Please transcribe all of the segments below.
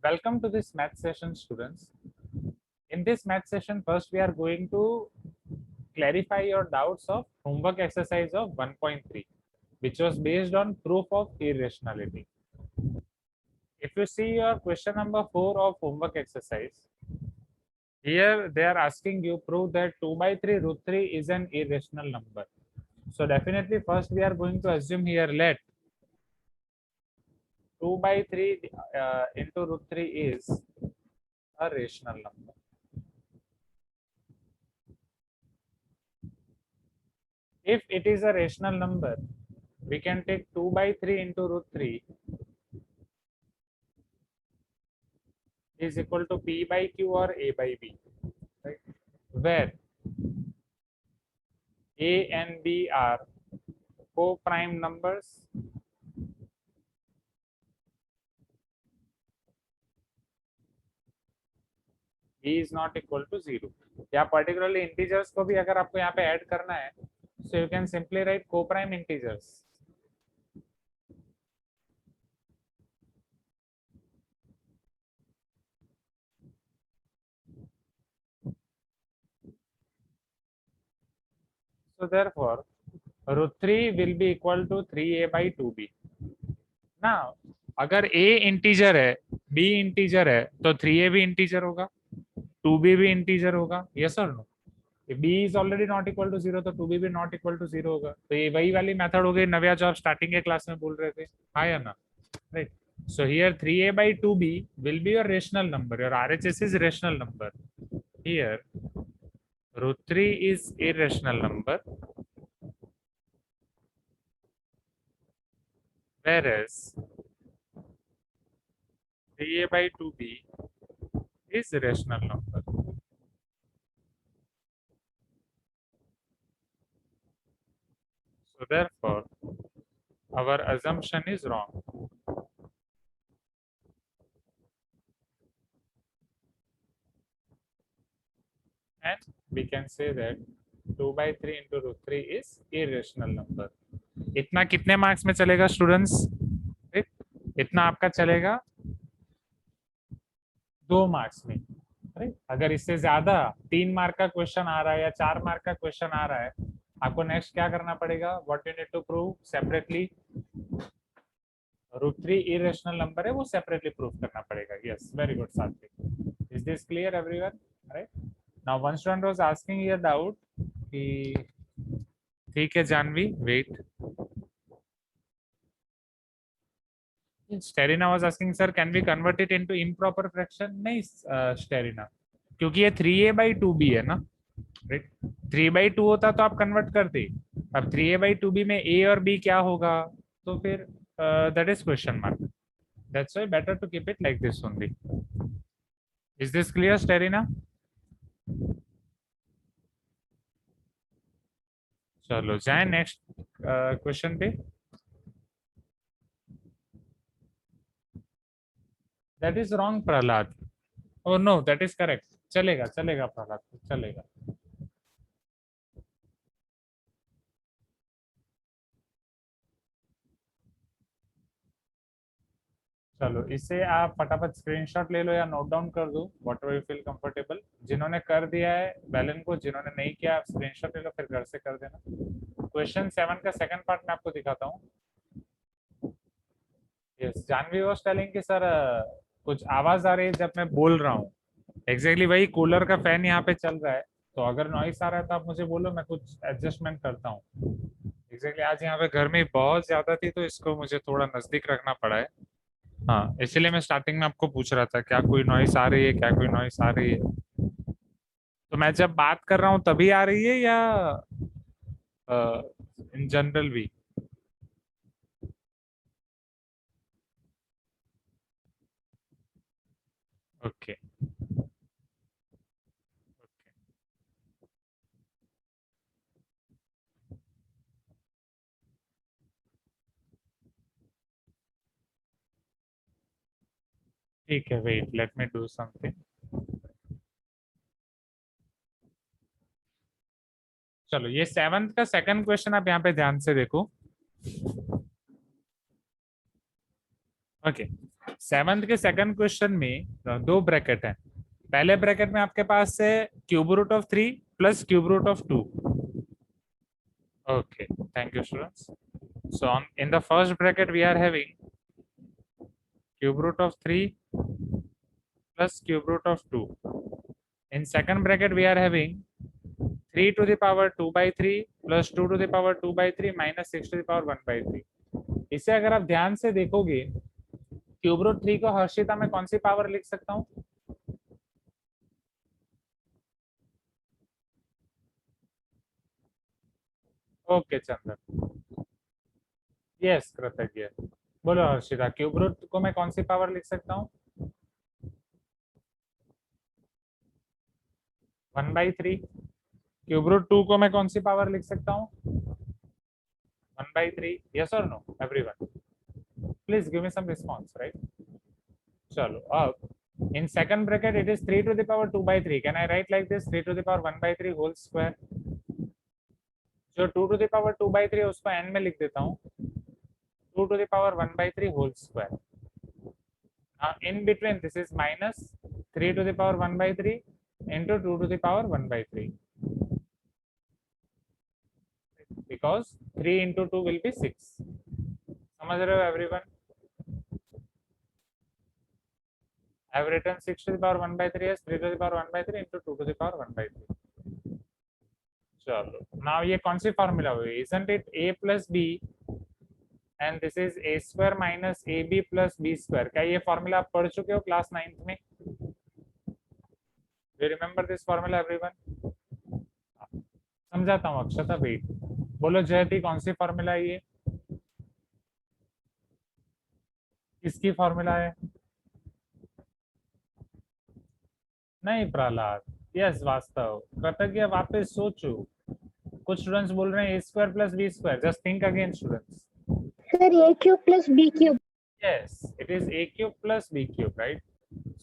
Welcome to this math session, students. In this math session, first we are going to clarify your doubts of homework exercise of 1.3, which was based on proof of irrationality. If you see your question number 4 of homework exercise, here they are asking you prove that 2 by 3 root 3 is an irrational number. So definitely first we are going to assume here let 2 by 3 into root 3 is a rational number. If it is a rational number, we can take 2 by 3 into root 3 is equal to P by Q or A by B, right? Where A and B are co-prime numbers B is not equal to 0. या particularly integers को भी अगर आपको यहाँ पे add करना है, so you can simply write co-prime integers. So therefore, root 3 will be equal to 3A by 2B. Now, अगर A इंटीजर है, B इंटीजर है, तो 3A भी इंटीजर होगा, 2B भी इंटीजर होगा, yes or no? If B is already not equal to 0, तो 2B भी not equal to 0 होगा. तो ये वही वाली मेथड हो गई नव्या जो आप स्टार्टिंग के क्लास में बोल रहे थे, हाँ या ना? Right. So here 3A by 2B will be your rational number. Your RHS is rational number. Here root 3 is irrational number, whereas 3A by 2B is rational number. So therefore, our assumption is wrong. And we can say that 2 by 3 into root 3 is irrational number. इतना कितने marks में चलेगा students? इतना आपका चलेगा 2 marks में, right? अगर इससे ज्यादा 3 मार्क का क्वेश्चन आ रहा है या 4 मार्क का क्वेश्चन आ रहा है, आपको नेक्स्ट क्या करना पड़ेगा? What you need to prove separately, root 3 irrational number है वो सेपरेटली प्रूव करना पड़ेगा. Yes, very good Satvik. Is this clear everyone? Right. Now one student was asking here doubt कि ठीक है Janhvi, wait. Sterina was asking sir can we convert it into improper fraction? नहीं Sterina, क्योंकि ये 3A by 2B है ना, right? 3 by 2 होता तो आप कन्वर्ट करते. अब 3A by 2B में A और B क्या होगा? तो फिर that is question mark. That's why better to keep it like this only. Is this clear, Sterina? चलो जाए नेक्स्ट क्वेश्चन पे. That is wrong, Prahlad. Oh no, that is correct. चलेगा चलेगा प्रहलाद, चलेगा. चलो इसे आप फटाफट स्क्रीनशॉट ले लो या नोट डाउन कर दो, what ever you feel comfortable. जिन्होंने कर दिया है बैलन को, जिन्होंने नहीं किया आप स्क्रीनशॉट ले लो, फिर घर से कर देना. क्वेश्चन 7 का सेकंड पार्ट मैं आपको दिखाता हूँ. यस, जानवी वाज टेलिंग कि सर कुछ आवाज आ रही है जब मैं बोल रहा हूँ. एग्जैक्टली वही कूलर का फैन यहाँ पे चल रहा है, तो अगर नॉइस आ रहा है तो आप मुझे बोलो, मैं कुछ एडजस्टमेंट करता हूँ. एग्जैक्टली आज यहाँ पे गर्मी बहुत ज्यादा थी तो इसको मुझे थोड़ा नजदीक रखना पड़ा है. हाँ, इसलिए मैं स्टार्टिंग में आपको पूछ रहा था क्या कोई नॉइस आ रही है, क्या कोई नॉइस आ रही है. तो मैं जब बात कर रहा हूँ तभी आ रही है या इन जनरल भी? ओके. ठीक है, wait let me do something. चलो ये 7th का सेकंड क्वेश्चन आप यहाँ पे ध्यान से देखो. ओके. सेवंथ के सेकंड क्वेश्चन में दो ब्रैकेट है। पहले ब्रैकेट में आपके पास है cube root of 3 plus cube root of 2। Okay, thank you students. So on in the first bracket we are having cube root of 3 plus cube root of 2. In second bracket we are having 3 to the power 2 by 3 plus 2 to the power 2 by 3 minus 6 to the power 1 by 3। इसे अगर आप ध्यान से देखोगे, cube root 3 को हर्षिता में कौन सी power लिख सकता हूँ? ओके चंदन, यस कृतज्ञ। बोलो हर्षिता, क्यूब रूट को मैं कौन सी पावर लिख सकता हूँ? 1/3। क्यूब रूट 2 को मैं कौन सी पावर लिख सकता हूँ? 1/3। यस और no everyone? Please give me some response, right? चलो अब in second bracket it is 3 to the power 2 by 3। Can I write like this 3 to the power 1 by 3 whole square? जो 2 to the power 2 by 3 है उसको n में लिख देता हूँ, 2 to the power 1 by 3 whole square. in between this is minus 3 to the power 1 by 3 into 2 to the power 1 by 3, because 3 into 2 will be 6। समझ रहे हो everyone? I have written 6 to the power 1 by 3 as 3 to the power 1 by 3 into 2 to the power 1 by 3। चलो now ये कौन सी formula हुई? Isn't it a plus b and this is a square minus ab plus b square? क्या ये formula आप पढ़ चुके हो क्लास 9th में? Do you remember this formula everyone? समझाता हूँ अक्षता, वेट। बोलो जयती, कौन सी फॉर्मूला है ये? किसकी फॉर्मूला है? नहीं प्रहलाद, यस वास्तव। कृतज्ञ वापस सोचो। कुछ स्टूडेंट्स बोल रहे हैं A square plus B square. Just think again students. Sir a cube plus b cube। Yes, it is a cube plus b cube, right?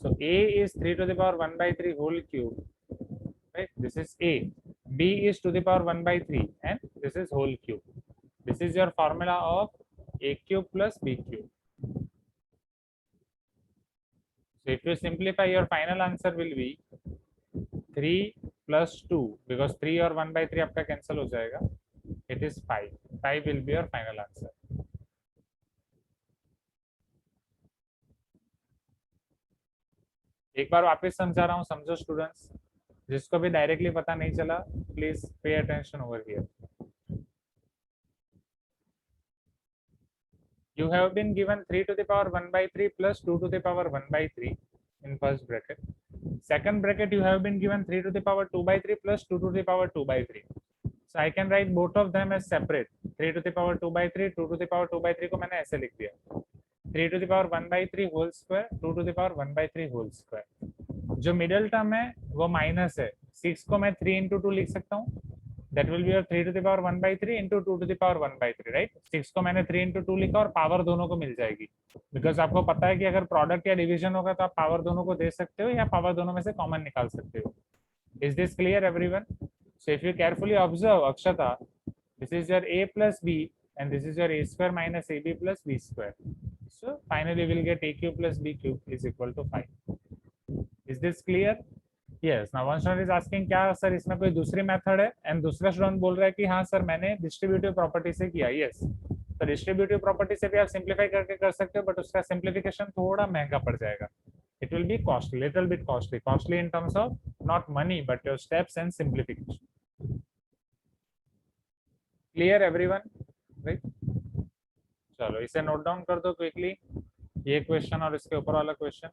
So a is 3 to the power 1 by 3 whole cube, right? This is a. B is to the power 1 by 3 and this is whole cube. This is your formula of a cube plus b cube. So if you simplify, your final answer will be 3 plus 2, because 3 और 1 by 3 आपका cancel हो जाएगा। It is 5. 5 will be your final answer. एक बार वापस समझा रहा हूँ, समझो स्टूडेंट्स। जिसको भी डायरेक्टली पता नहीं चला, please pay attention over here. You have been given 3 to the power 1 by 3 plus 2 to the power 1 by 3 in first bracket. Second bracket you have been given 3 to the power 2 by 3 plus 2 to the power 2 by 3. So I can write both of them as separate. 3 to the power 2 by 3, 2 to the power 2 by 3 को मैंने ऐसे लिख दिया। 3 to the power 1 by 3 whole square, 2 to the power 1 by 3 whole square। जो middle term है वो minus है। 6 को मैं 3 into 2 लिख सकता हूँ। That will be your 3 to the power 1 by 3 into 2 to the power 1 by 3, right? 6 को मैंने 3 into 2 लिखा और पावर दोनों को मिल जाएगी, बिकॉज आपको पता है कि अगर प्रोडक्ट या डिवीजन होगा तो आप पावर दोनों को दे सकते हो या पावर दोनों में से कॉमन निकाल सकते हो। Is this clear everyone? So if you carefully observe Akshata, this is your a plus b and this is your a square minus ab plus b square. So finally we will get a cube plus b cube is equal to 5. Is this clear? Yes. Now one student is asking क्या sir इसमें कोई दूसरी method है, and दूसरा student बोल रहा है कि हाँ सर मैंने डिस्ट्रीब्यूटिव प्रॉपर्टी से किया। यस, तो डिस्ट्रीब्यूटिव प्रॉपर्टी से भी आप सिंप्लीफाई करके कर सकते हो, बट उसका सिंप्लीफिकेशन थोड़ा महंगा पड़ जाएगा। It will be costly, little bit costly. Costly in terms of not money but your steps and simplification. Clear everyone? Right, चलो इसे नोट डाउन कर दो क्विकली, ये क्वेश्चन और इसके ऊपर वाला क्वेश्चन।